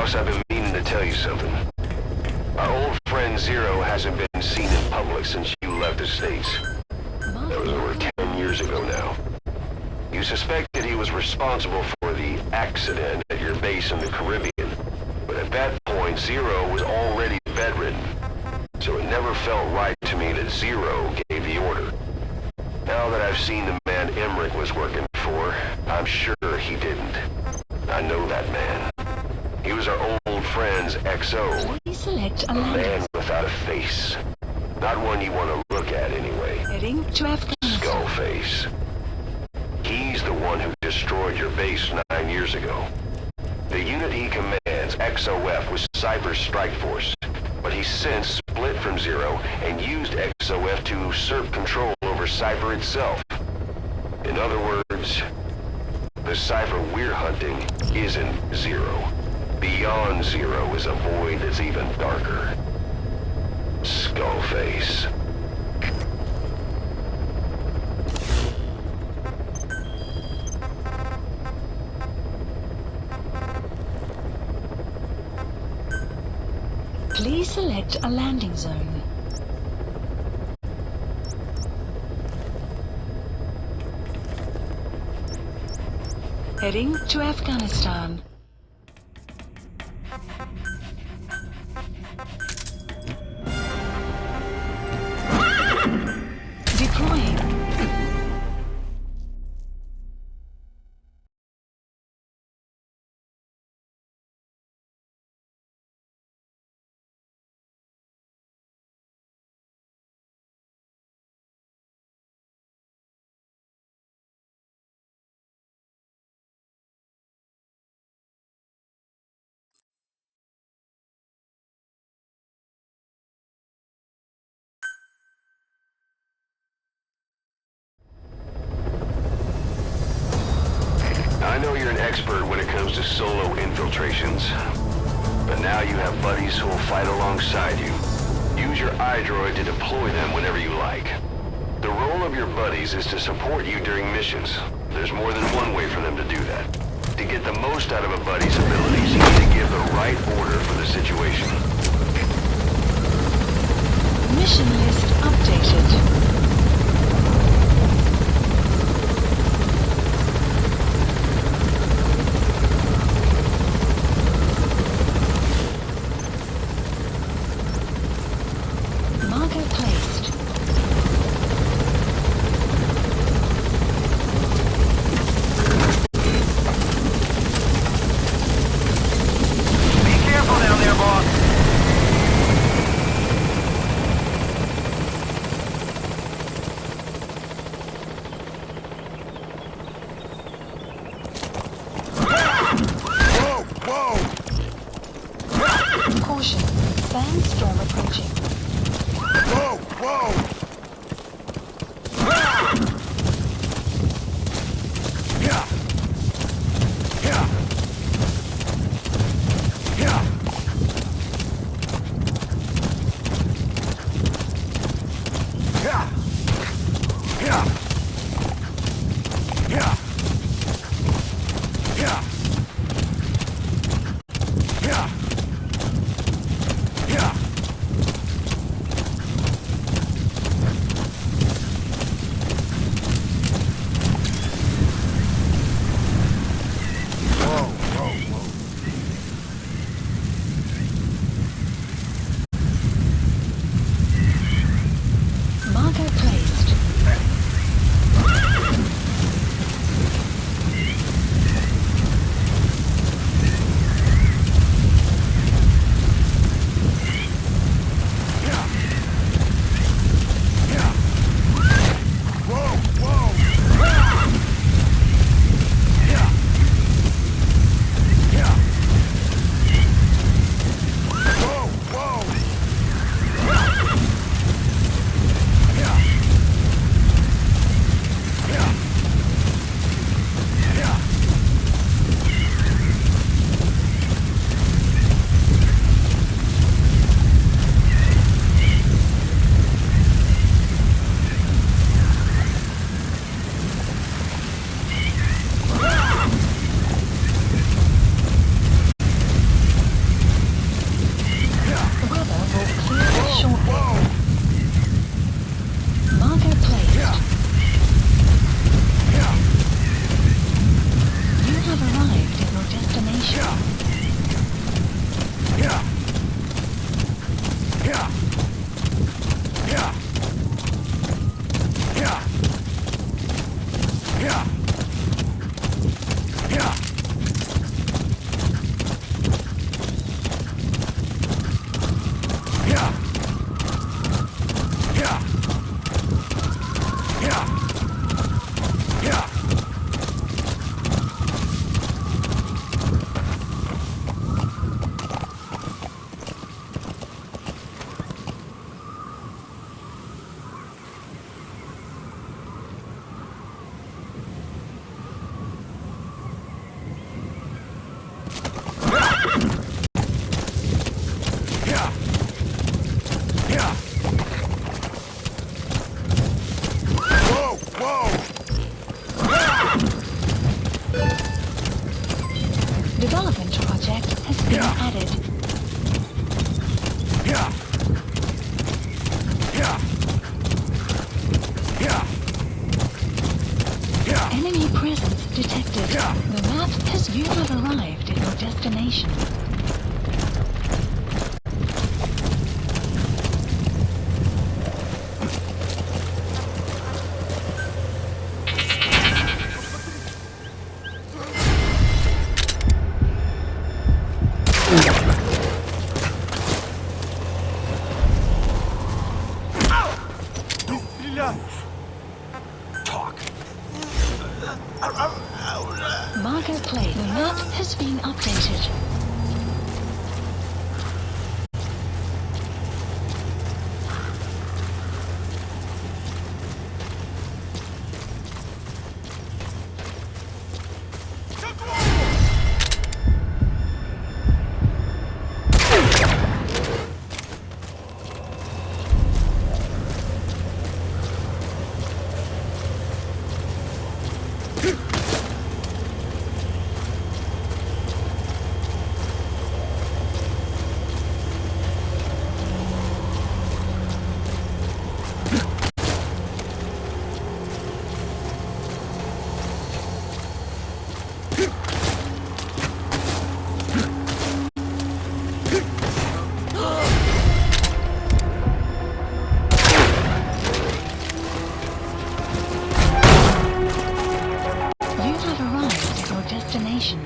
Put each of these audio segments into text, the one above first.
Boss, I've been meaning to tell you something. Our old friend Zero hasn't been seen in public since you left the States. That was over 10 years ago now. You suspected he was responsible for the accident at your base in the Caribbean, but at that point, Zero was already bedridden, so it never felt right to me that Zero gave the order. Now that I've seen the man Emmerich was working for, I'm sure he didn't. I know that man. He was our old friend's XO. Please select a A man landing. without a face. Not one you want to look at anyway. Heading to Afghanistan. Skullface. He's the one who destroyed your base 9 years ago. The unit he commands, XOF, was Cypher's strike force, but he's since split from Zero and used XOF to usurp control over Cypher itself. In other words, the Cypher we're hunting isn't Zero. Beyond Zero is a void that's even darker. Skullface. Please select a landing zone. Heading to Afghanistan. Deploying. I know you're an expert when it comes to solo infiltrations, but now you have buddies who will fight alongside you. Use your iDroid to deploy them whenever you like. The role of your buddies is to support you during missions. There's more than one way for them to do that. To get the most out of a buddy's abilities, you need to give the right order for the situation. Mission list updated. Marker placed. Be careful down there, boss! Caution. Sandstorm approaching. Enemy presence detected. The map says you have arrived at your destination. Marker plate. The map has been updated. Destination.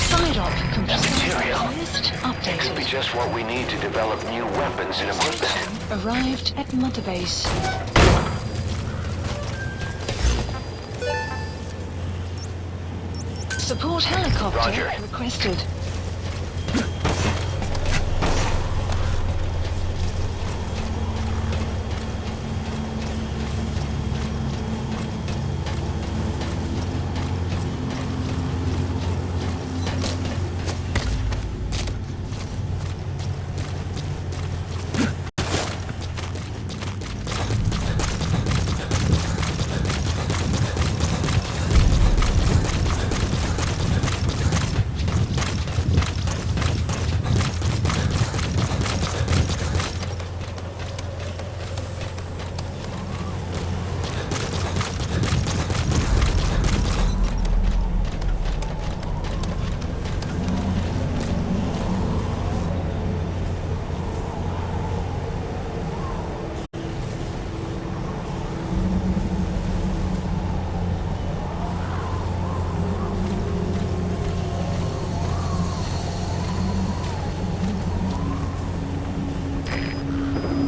Side op complete. Material. List It could be updated. just what we need to develop new weapons and equipment. Arrived at Mother Base. Support helicopter Roger. requested.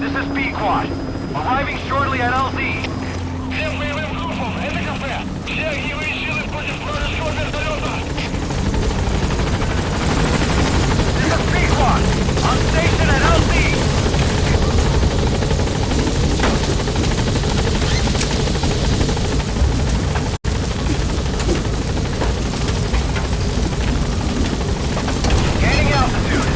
This is Pequod. Arriving shortly at LZ. Всем боевым группам, это кафе. Все огневые силы против вражеского вертолета. This is Pequod. On station at LZ. Gaining altitude.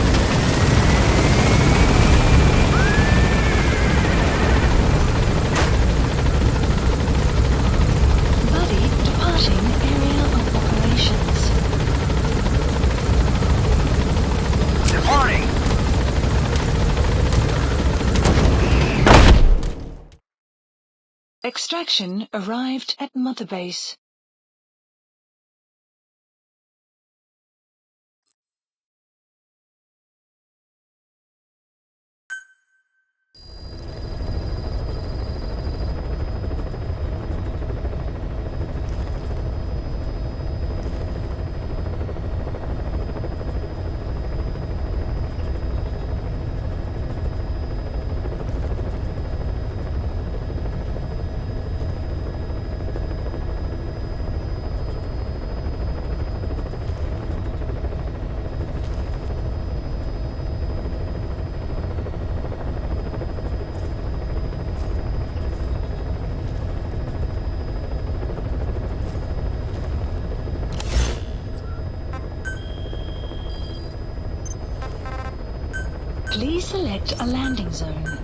Buddy departing area of operations. Departing. Extraction arrived at Mother Base. Please select a landing zone.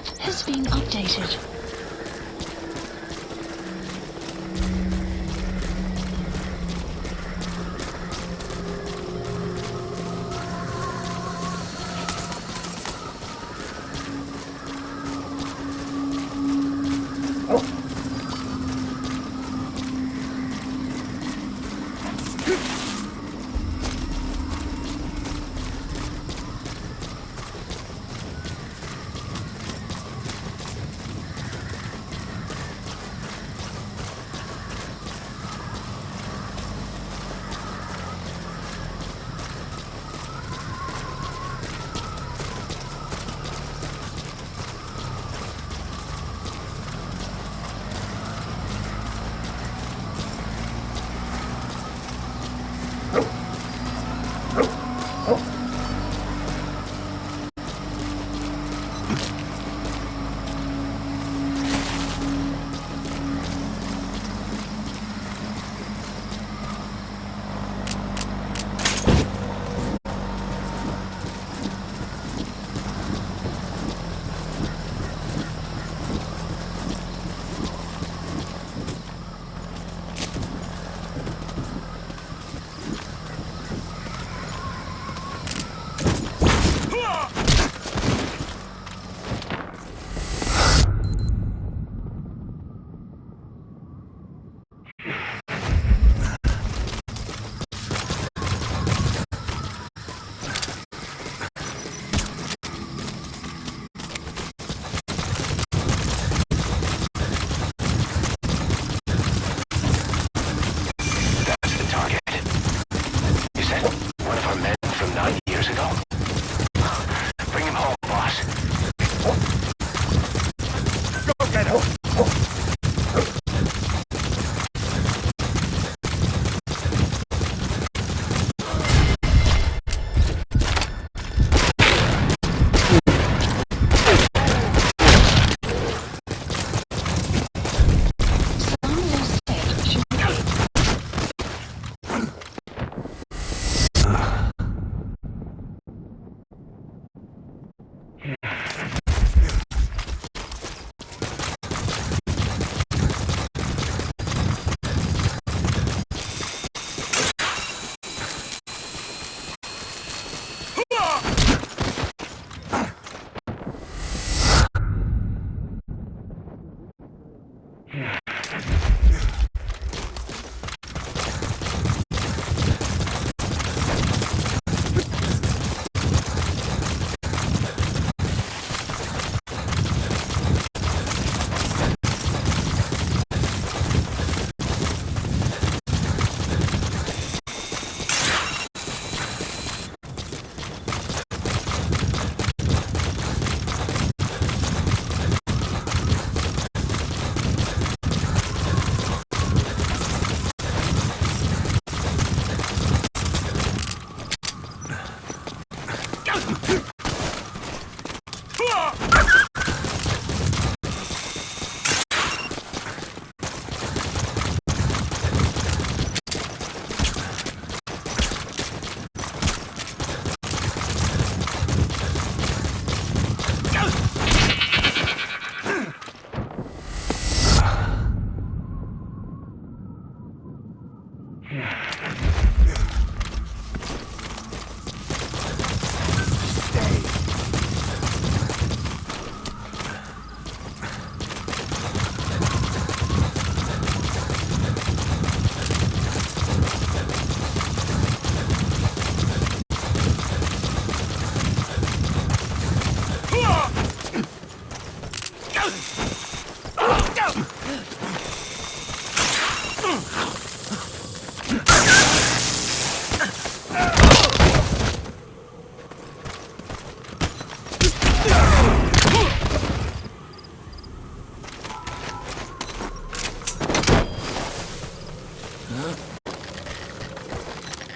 map has been updated.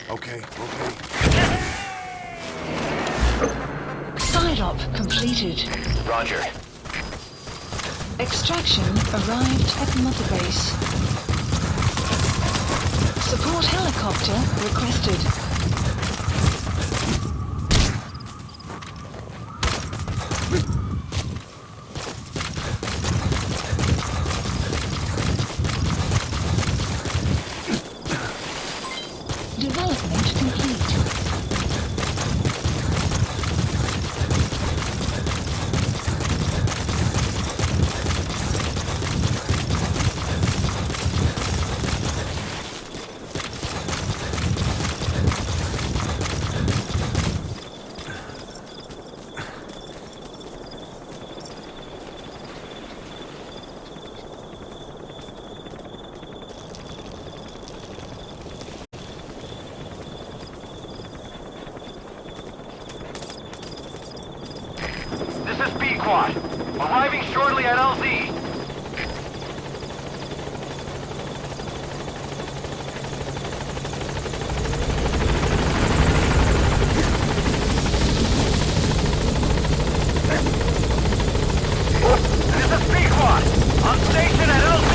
Okay, okay. Side op completed. Roger. Extraction arrived at Mother Base. Support helicopter requested. Squad. Arriving shortly at LZ. This is P-Quad. On station at LZ.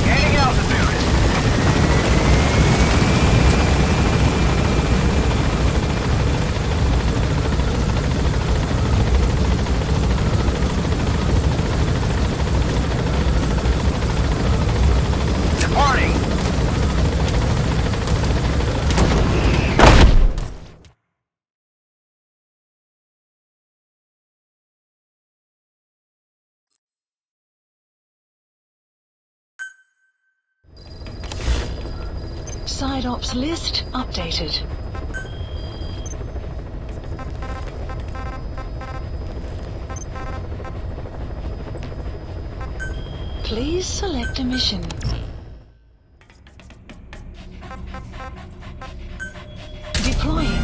Gaining altitude. Departing. Side ops list updated. Please select a mission. Deploying.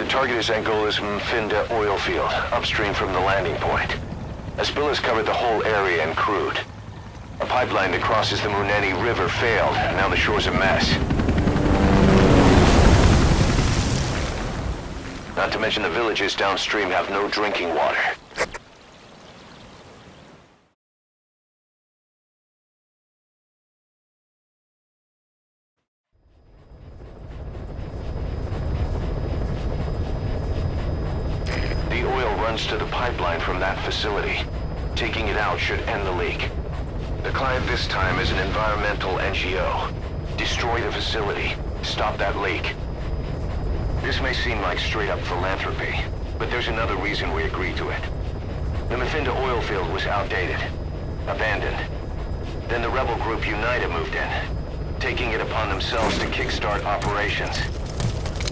Target is Angolas Mfinda oil field, upstream from the landing point. A spill has covered the whole area and crude. A pipeline that crosses the Muneni River failed, and now the shore's a mess. Not to mention the villages downstream have no drinking water. To the pipeline from that facility. Taking it out should end the leak. The client this time is an environmental NGO. Destroy the facility. Stop that leak. This may seem like straight-up philanthropy, but there's another reason we agreed to it. The Mfinda oil field was outdated, abandoned. Then the rebel group UNITA moved in, taking it upon themselves to kickstart operations.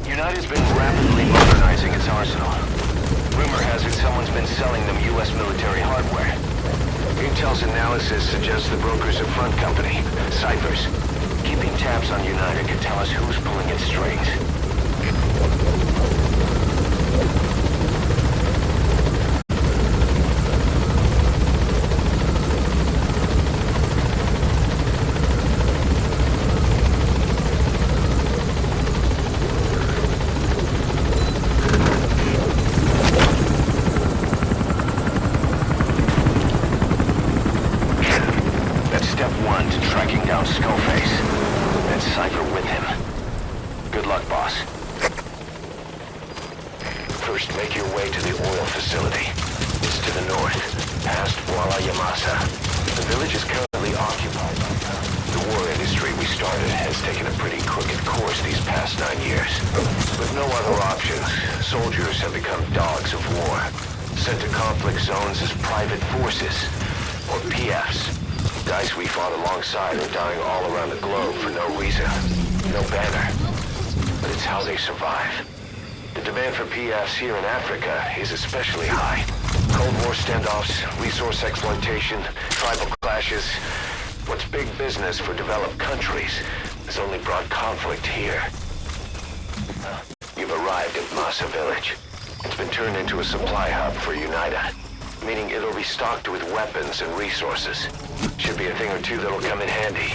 UNITA's been rapidly modernizing its arsenal. Rumor has it someone's been selling them U.S. military hardware. Intel's analysis suggests the broker's a front company, Cyphers. Keeping tabs on UNITA could tell us who's pulling its strings. Soldiers have become dogs of war, sent to conflict zones as private forces, or PFs. Guys we fought alongside are dying all around the globe for no reason, no banner. But it's how they survive. The demand for PFs here in Africa is especially high. Cold War standoffs, resource exploitation, tribal clashes. What's big business for developed countries has only brought conflict here. You've arrived at Massa Village. It's been turned into a supply hub for UNITA, meaning it'll be stocked with weapons and resources. Should be a thing or two that'll come in handy.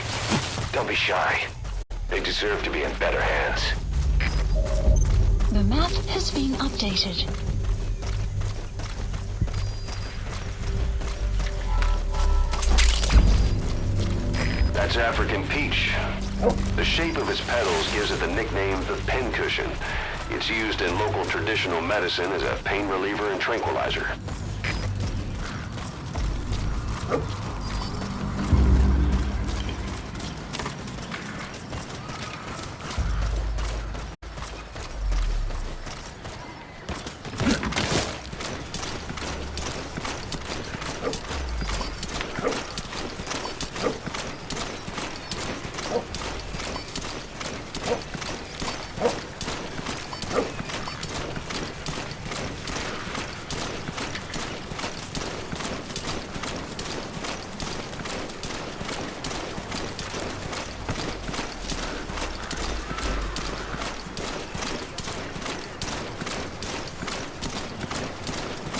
Don't be shy. They deserve to be in better hands. The map has been updated. That's African peach. The shape of its petals gives it the nickname the pincushion. It's used in local traditional medicine as a pain reliever and tranquilizer.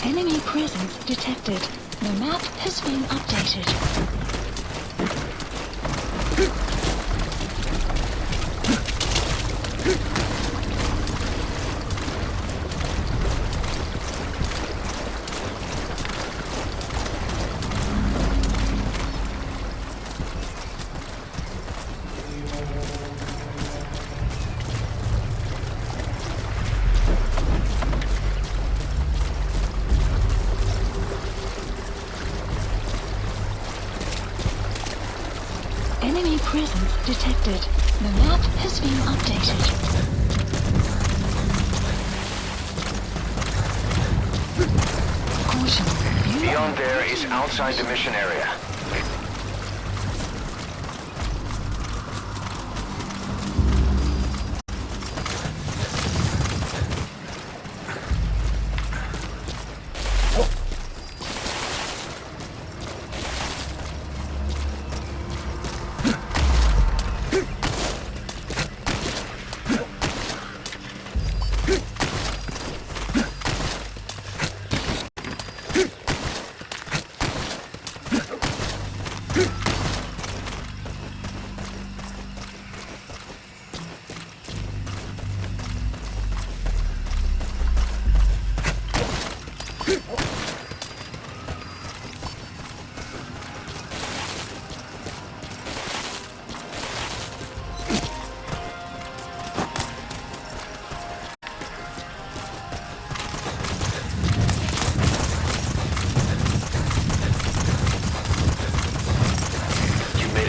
Enemy presence detected. The map has been updated. Enemy presence detected. The map has been updated. Caution. Beyond there is outside the mission area.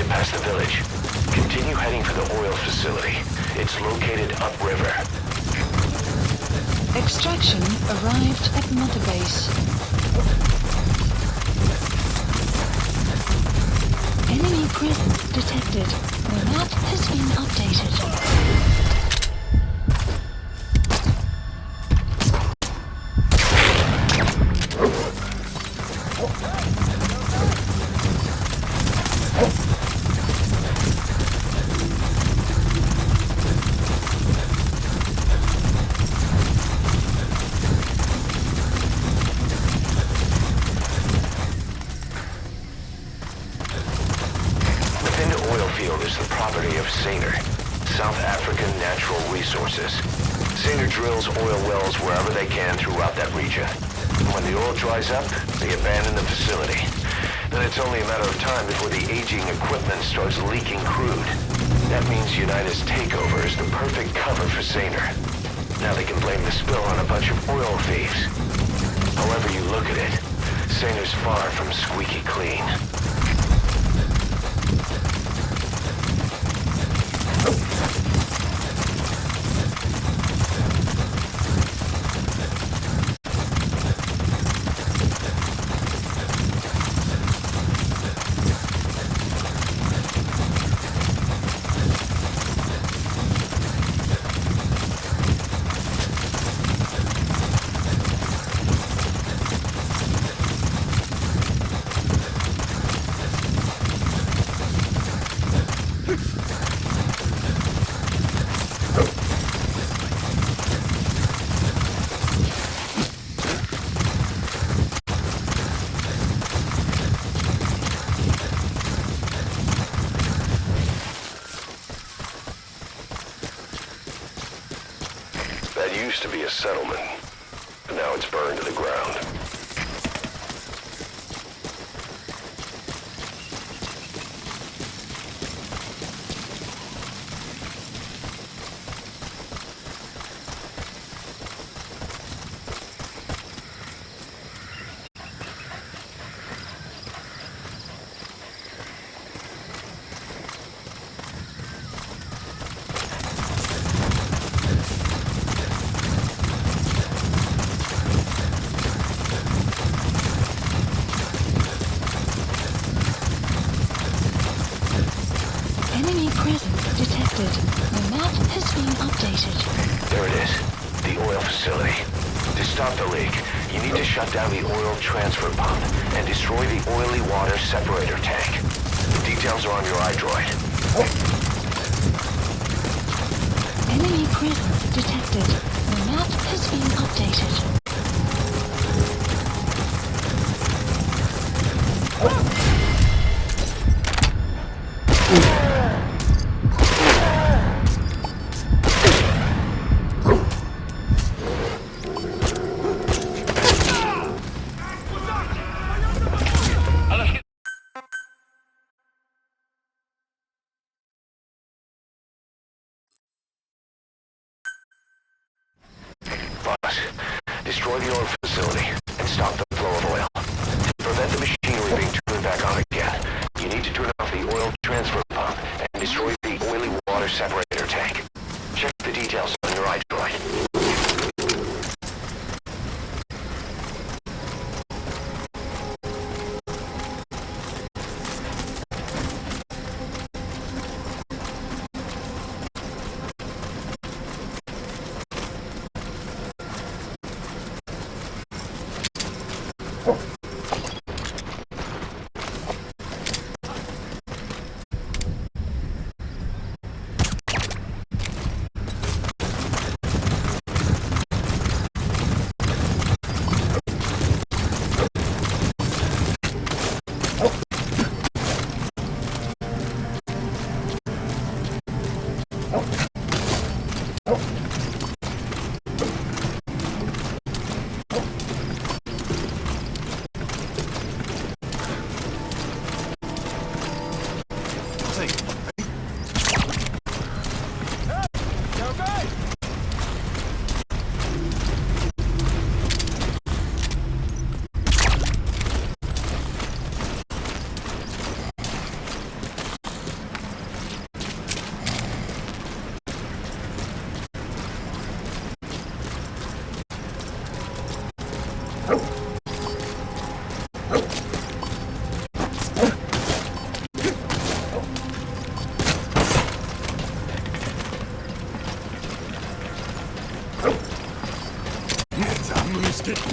Past the village. Continue heading for the oil facility. It's located upriver. Extraction arrived at Mother Base. Enemy presence detected. The map has been updated. Is the property of Saner, South African Natural Resources. Saner drills oil wells wherever they can throughout that region. When the oil dries up, they abandon the facility. Then it's only a matter of time before the aging equipment starts leaking crude. That means United's takeover is the perfect cover for Saner. Now they can blame the spill on a bunch of oil thieves. However you look at it, Saner's far from squeaky clean. That used to be a settlement, but now it's burned to the ground. detected. The map has been updated. There it is. The oil facility. To stop the leak, you need to shut down the oil transfer pump and destroy the oily water separator tank. Details are on your iDroid. Enemy presence detected. The map has been updated. Boss, destroy the oil facility and stop the flow of oil. To prevent the machinery being turned back on again, you need to turn off the oil transfer pump and destroy the oily water separator tank. Check the details on your iDroid.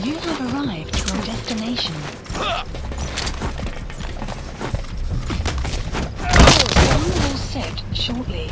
You have arrived at your destination. Bomb will set shortly.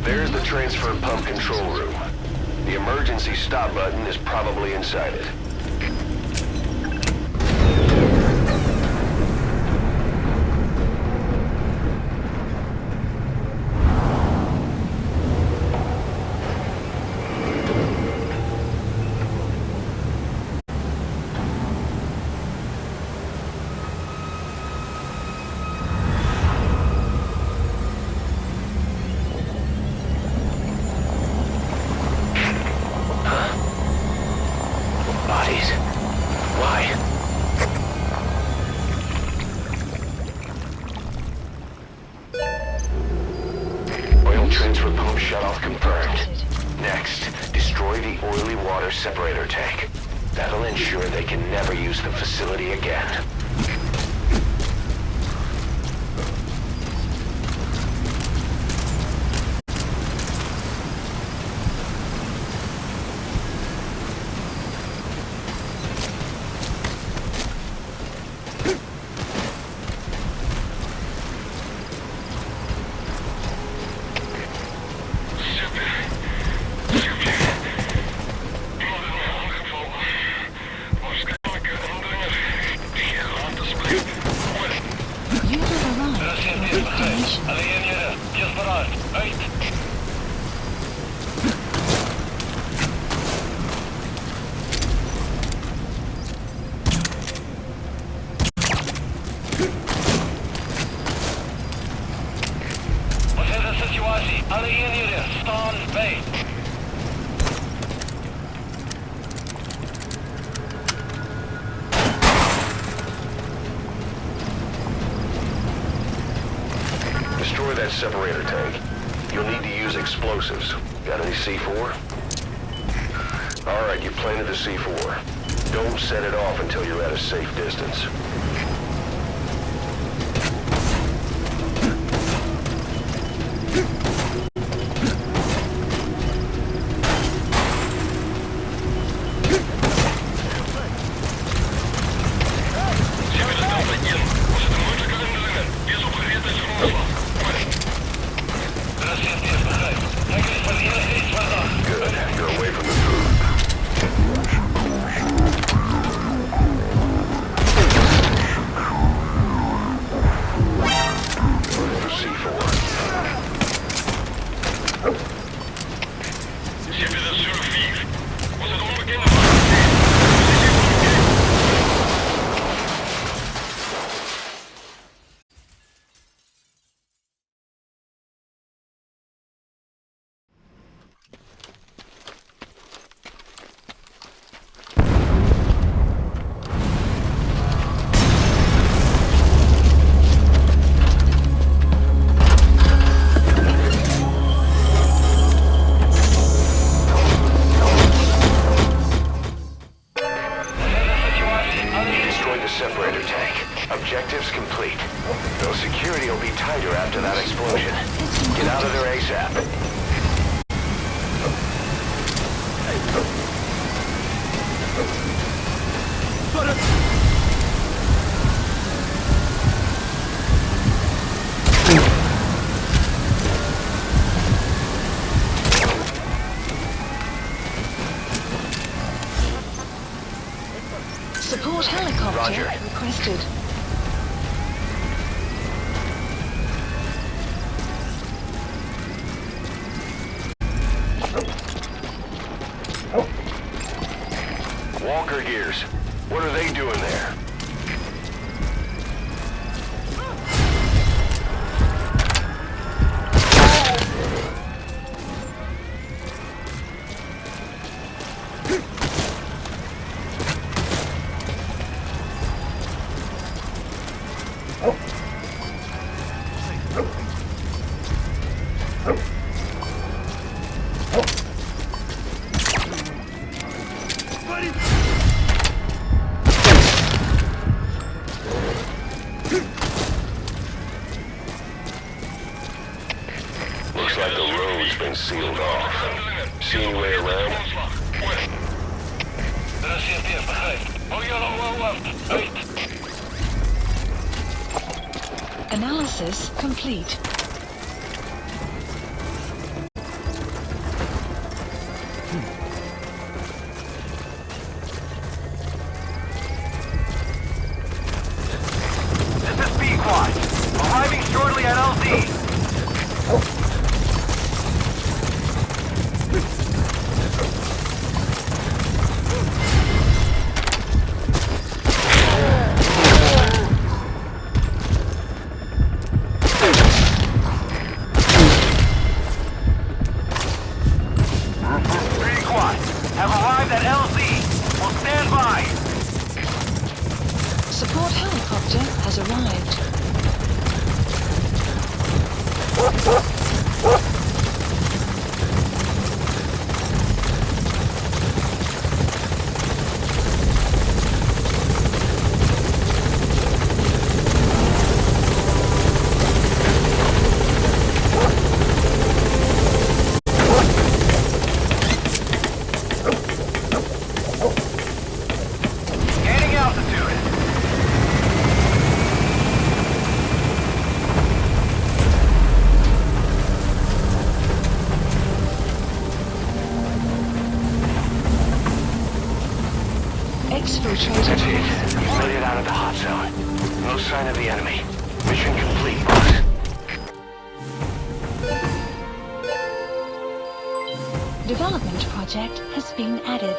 There's the transfer pump control room. The emergency stop button is probably inside it. Bodies. Why? Oil transfer pump shutoff confirmed. Next, destroy the oily water separator tank. That'll ensure they can never use the facility again. Vad ska man kunna? separator tank. You'll need to use explosives. Got any C4? Alright, you planted the C4. Don't set it off until you're at a safe distance. Good. You're away from the food. For C4. Destroy the separator tank. Objectives complete. Though security will be tighter after that explosion. Get out of there ASAP. Support helicopter Roger. requested. Walker gears. What are they doing there? Looks like the road's been sealed off. See any way around? Analysis complete. This is B-Quad. Arriving shortly at LZ. B-Quad have arrived at LZ. Will stand by. Support helicopter has arrived. Gaining altitude. Exfiltrated. That's it. We've made it out of the hot zone. No sign of the enemy. Mission complete, boss. Development project has been added.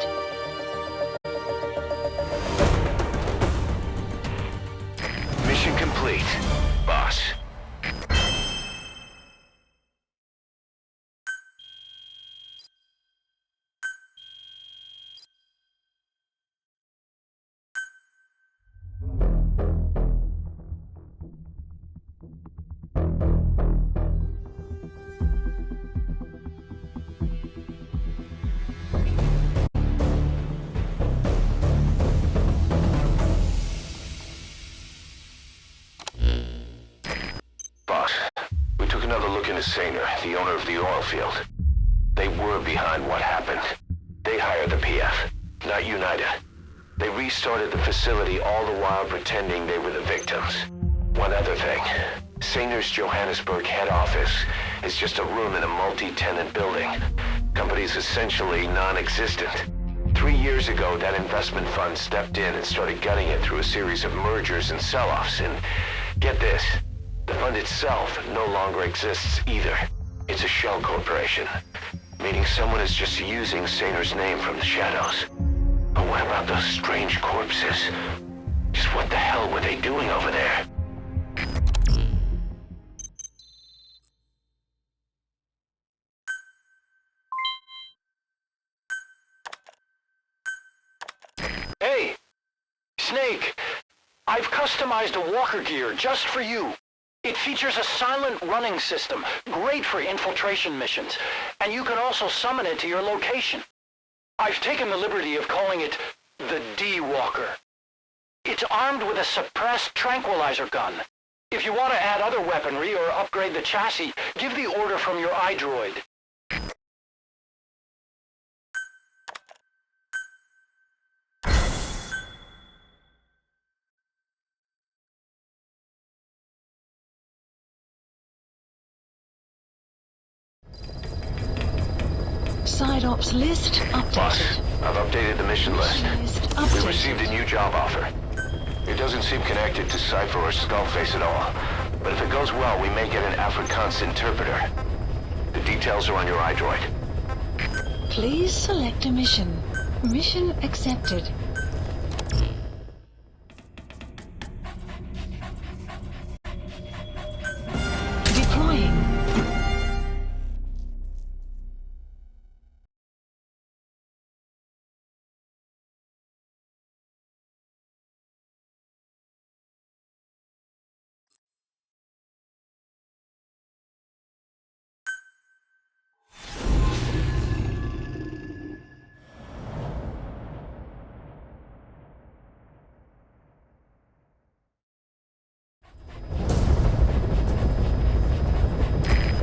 Mission complete, boss. Saner, the owner of the oil field. They were behind what happened. They hired the PF, not UNITA. They restarted the facility all the while pretending they were the victims. One other thing. Saner's Johannesburg head office is just a room in a multi-tenant building. Company's essentially non-existent. 3 years ago, that investment fund stepped in and started gutting it through a series of mergers and sell-offs. And get this, the fund itself no longer exists either. It's a shell corporation, meaning someone is just using Saner's name from the shadows. But what about those strange corpses? Just what the hell were they doing over there? Hey, Snake, I've customized a walker gear just for you. It features a silent running system, great for infiltration missions, and you can also summon it to your location. I've taken the liberty of calling it the D-Walker. It's armed with a suppressed tranquilizer gun. If you want to add other weaponry or upgrade the chassis, give the order from your iDroid. Side ops list Boss, updated. I've updated the mission list. List We updated. received a new job offer. It doesn't seem connected to Cypher or Skullface at all. But if it goes well, we may get an Afrikaans interpreter. The details are on your iDroid. Please select a mission. Mission accepted. Deploying.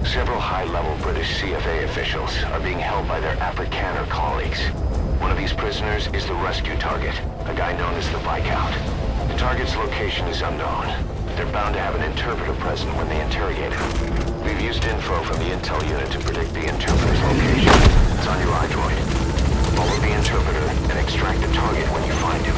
Several high-level British CFA officials are being held by their Afrikaner colleagues. One of these prisoners is the rescue target, a guy known as the Viscount. The target's location is unknown. They're bound to have an interpreter present when they interrogate him. We've used info from the intel unit to predict the interpreter's location. It's on your iDroid. Follow the interpreter and extract the target when you find him.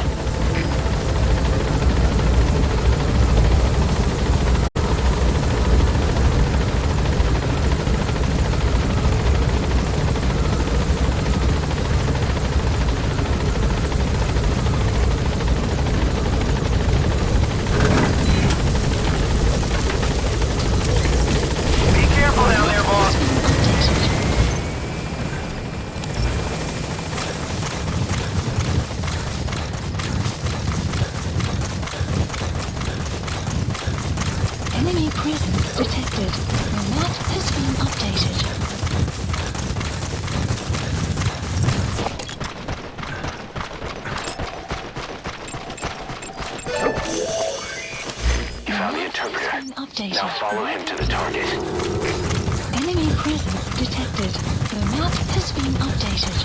Enemy presence detected. The map has been updated. You found the interpreter. Has been updated. Now follow him to the target. Enemy presence detected. The map has been updated.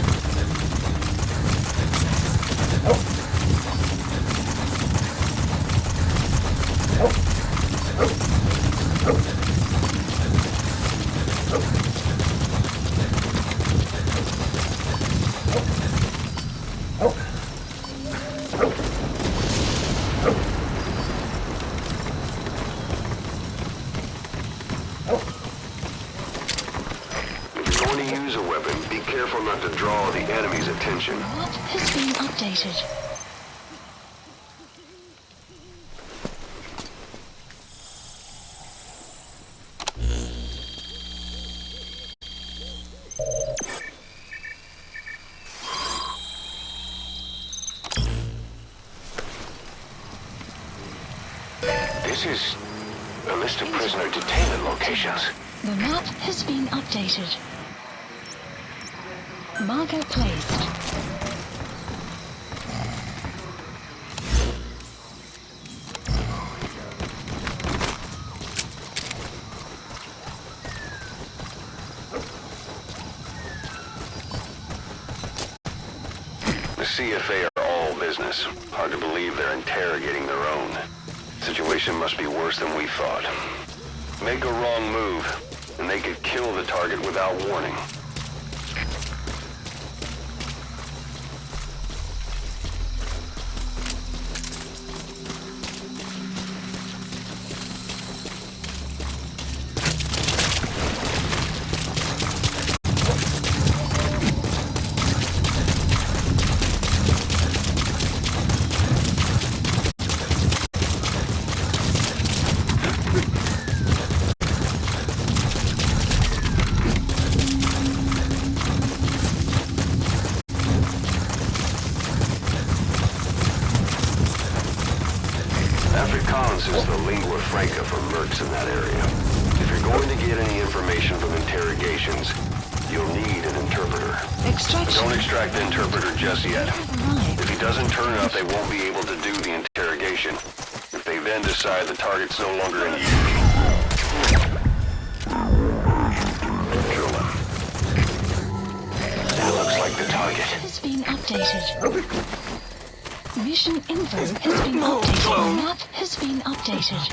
If you're going to use a weapon, be careful not to draw the enemy's attention. Map has been updated. This is a list of prisoner detainment locations. The map has been updated. Marker placed. The CFA are all business. Hard to believe they're interrogating their own. Situation must be worse than we thought. Make a wrong move, and they could kill the target without warning. Afrikaans is the lingua franca for mercs in that area. If you're going to get any information from interrogations, you'll need an interpreter. Extraction. Don't extract the interpreter just yet. Arrived. If he doesn't turn up, they won't be able to do the interrogation. If they then decide the target's no longer in use, kill them. That looks like the target. Has been updated. Mission info has been updated. Map has been updated.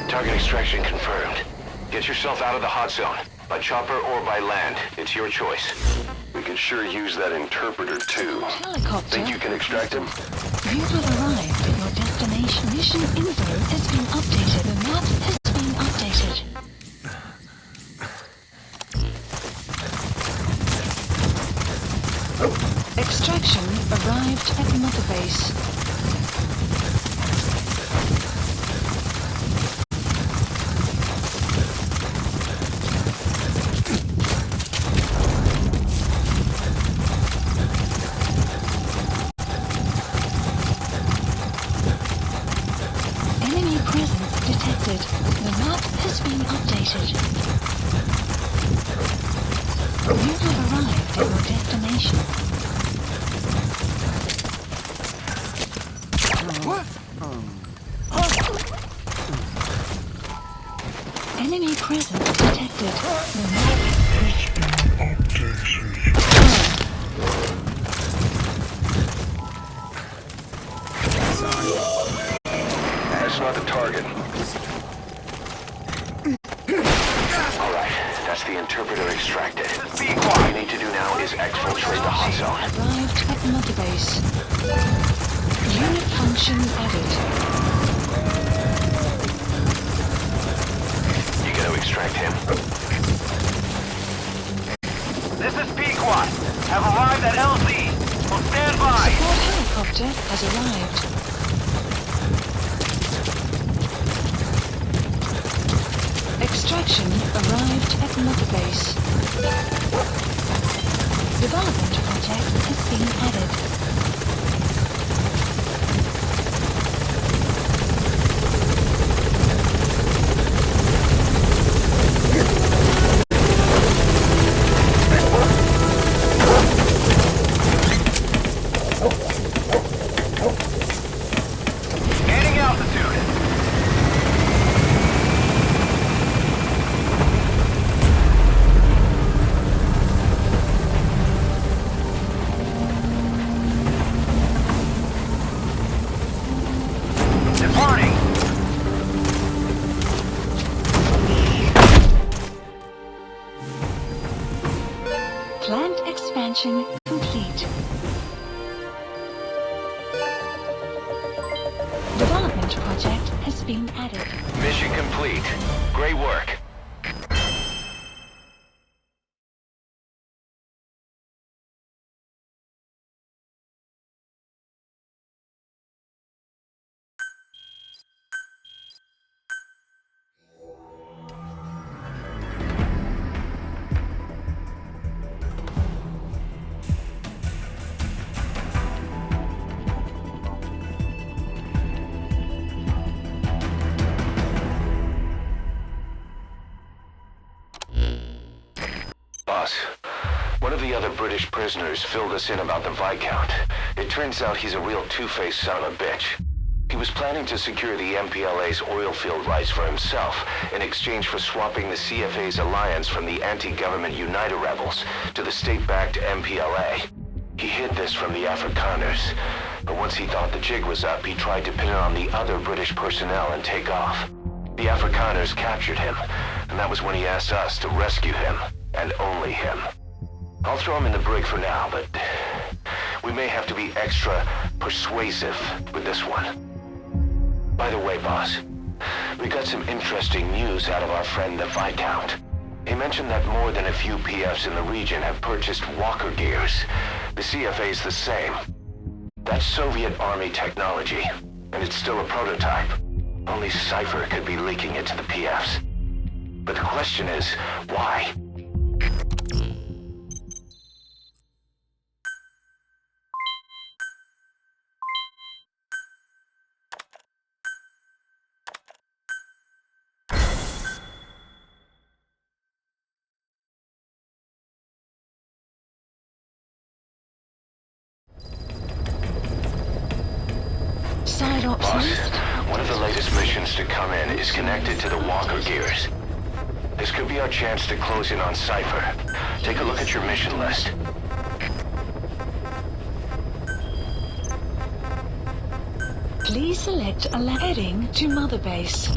Target extraction confirmed. Get yourself out of the hot zone. By chopper or by land. It's your choice. we could sure use that interpreter too. Helicopter. Think you can extract him? You have arrived at your destination. Mission info has been updated. The map has been updated. Extraction arrived at Mother Base. Enemy presence detected. The map has been updated. You have arrived at your destination. Enemy presence detected. The map That's not the target. Alright, that's the interpreter extracted. What you need to do now is exfiltrate the hot zone. arrived at Mother Base. Unit function added. You gotta extract him. This is Pequot. Have arrived at LZ. Will stand by. Support helicopter has arrived. Extraction arrived at Mother Base. Development project has been added. Gaining altitude. Departing. Plant expansion complete. Development project has been added. Mission complete. Great work. Boss, one of the other British prisoners filled us in about the Viscount. It turns out he's a real two-faced son of a bitch. He was planning to secure the MPLA's oil field rights for himself in exchange for swapping the CFA's alliance from the anti-government UNITA rebels to the state-backed MPLA. He hid this from the Afrikaners, but once he thought the jig was up, he tried to pin it on the other British personnel and take off. The Afrikaners captured him, and that was when he asked us to rescue him, and only him. I'll throw him in the brig for now, but we may have to be extra persuasive with this one. By the way, boss, we got some interesting news out of our friend the Viscount. He mentioned that more than a few PFs in the region have purchased walker gears. The CFA's the same. That's Soviet Army technology, and it's still a prototype. Only Cypher could be leaking it to the PFs. But the question is, why? Side ops Boss, list. one of the latest missions to come in is connected to the walker gears. This could be our chance to close in on Cypher. Take a look at your mission list. Please select a heading to Mother Base.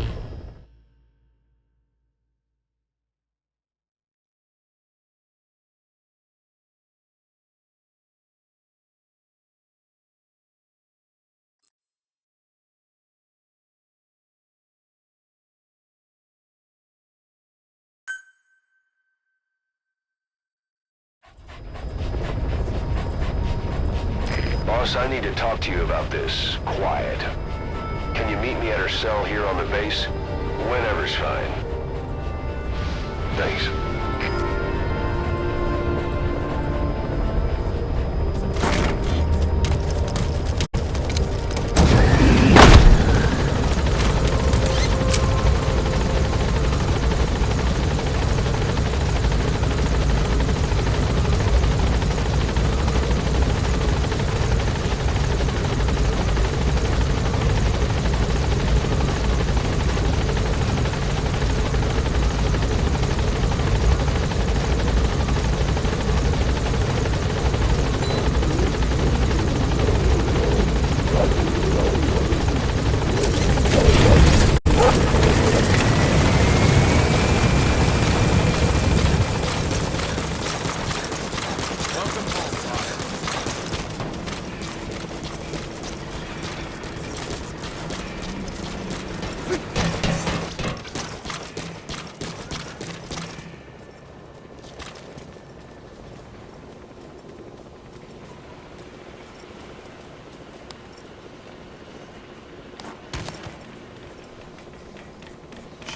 Boss, I need to talk to you about this. Quiet. Can you meet me at her cell here on the base? Whenever's fine. Thanks.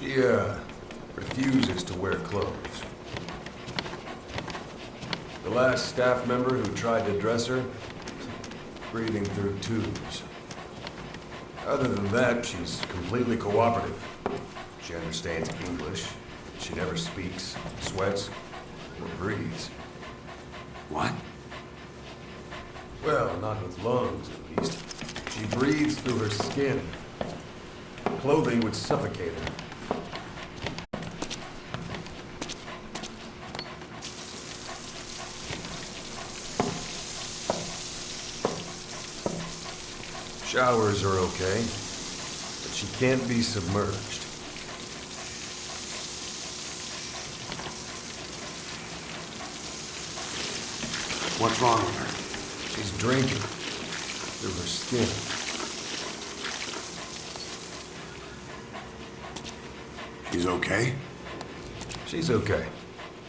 She, refuses to wear clothes. The last staff member who tried to dress her, breathing through tubes. Other than that, she's completely cooperative. She understands English. She never speaks, sweats, or breathes. What? Well, not with lungs, at least. She breathes through her skin. Clothing would suffocate her. Showers are okay, but she can't be submerged. What's wrong with her? She's drinking through her skin. She's okay? She's okay.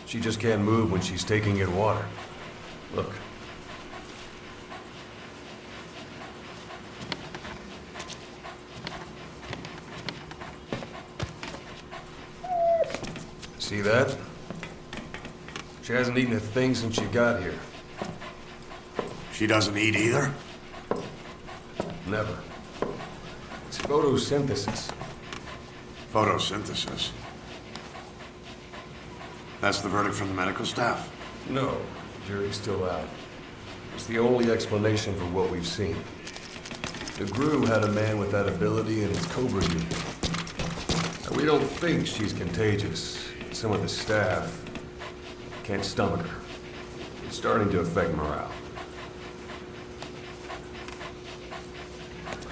She just can't move when she's taking in water. Look. See that? She hasn't eaten a thing since she got here. She doesn't eat either? Never. It's photosynthesis. Photosynthesis. That's the verdict from the medical staff? No, jury's still out. It's the only explanation for what we've seen. DeGru had a man with that ability in his Cobra unit. Now, we don't think she's contagious. Some of the staff can't stomach her. It's starting to affect morale.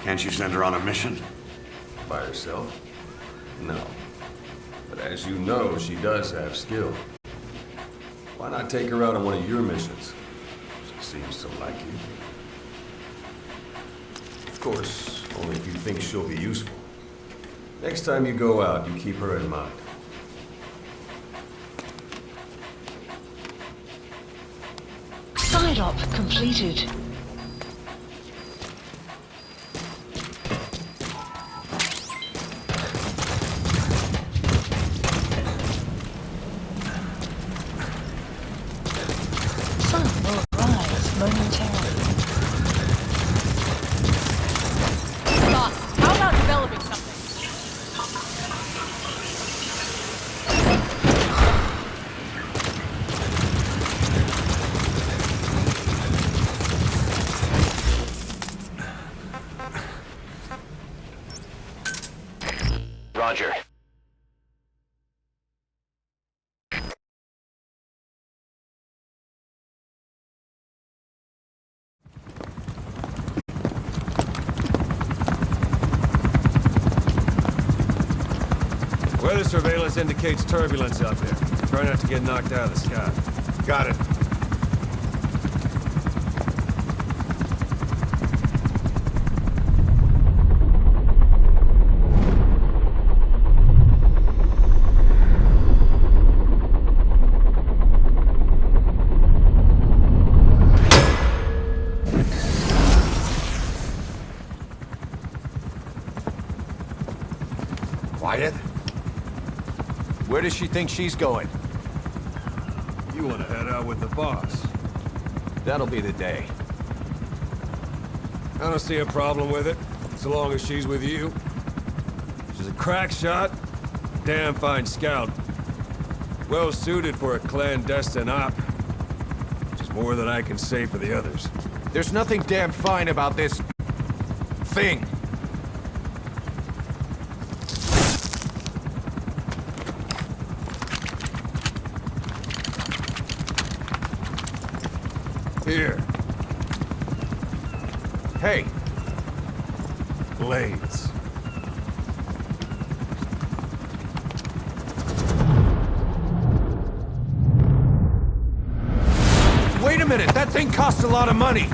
Can't you send her on a mission? By herself? No. But as you know, she does have skill. Why not take her out on one of your missions? She seems to like you. Of course, only if you think she'll be useful. Next time you go out, you keep her in mind. Side op completed. Sun will rise momentarily. Boss, how about developing something? Roger. Weather surveillance indicates turbulence out there. Try not to get knocked out of the sky. Got it. Quiet. Where does she think she's going? You want to head out with the boss? That'll be the day. I don't see a problem with it, so long as she's with you. She's a crack shot, damn fine scout. Well suited for a clandestine op. Which is more than I can say for the others. There's nothing damn fine about this... thing. Here. Hey, Blades. wait a minute, that thing costs a lot of money.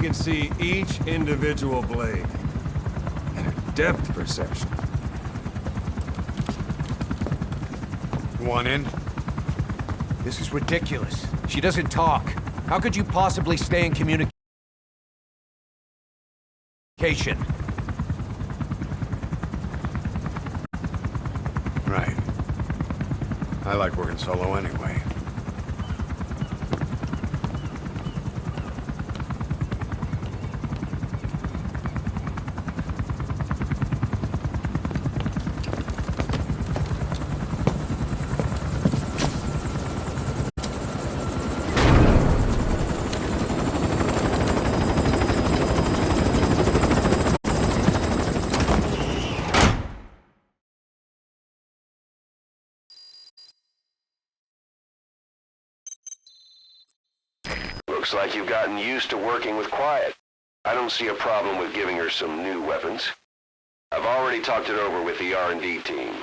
Can see each individual blade and her depth perception. You want in? This is ridiculous. She doesn't talk. How could you possibly stay in communication? Right. I like working solo anyway. Looks like you've gotten used to working with Quiet. I don't see a problem with giving her some new weapons. I've already talked it over with the R&D team.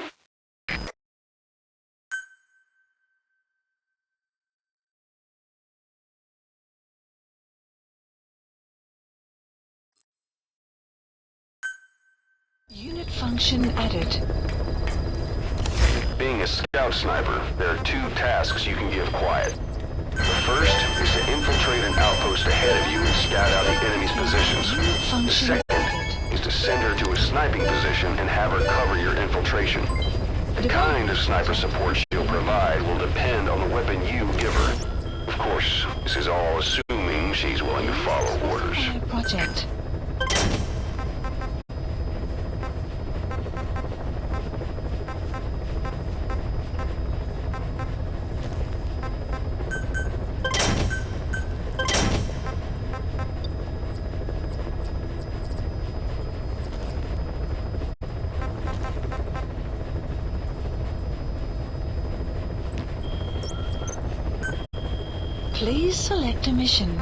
Unit function added. Being a scout sniper, there are two tasks you can give Quiet. The first is to infiltrate an outpost ahead of you and scout out the enemy's positions. The second is to send her to a sniping position and have her cover your infiltration. The kind of sniper support she'll provide will depend on the weapon you give her. Of course, this is all assuming she's willing to follow orders. Project. Please select a mission.